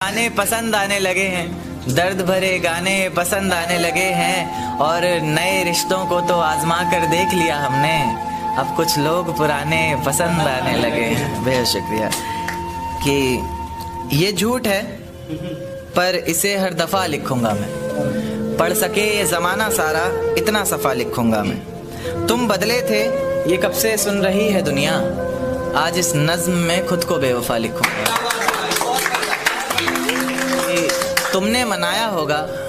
गाने पसंद आने लगे हैं, दर्द भरे गाने पसंद आने लगे हैं, और नए रिश्तों को तो आजमा कर देख लिया हमने, अब कुछ लोग पुराने पसंद आने लगे हैं। बेहद शुक्रिया। कि ये झूठ है पर इसे हर दफ़ा लिखूंगा मैं, पढ़ सके ये ज़माना सारा इतना सफ़ा लिखूंगा मैं। तुम बदले थे ये कब से सुन रही है दुनिया, आज इस नज़्म में खुद को बेवफा लिखूंगा। तुमने मनाया होगा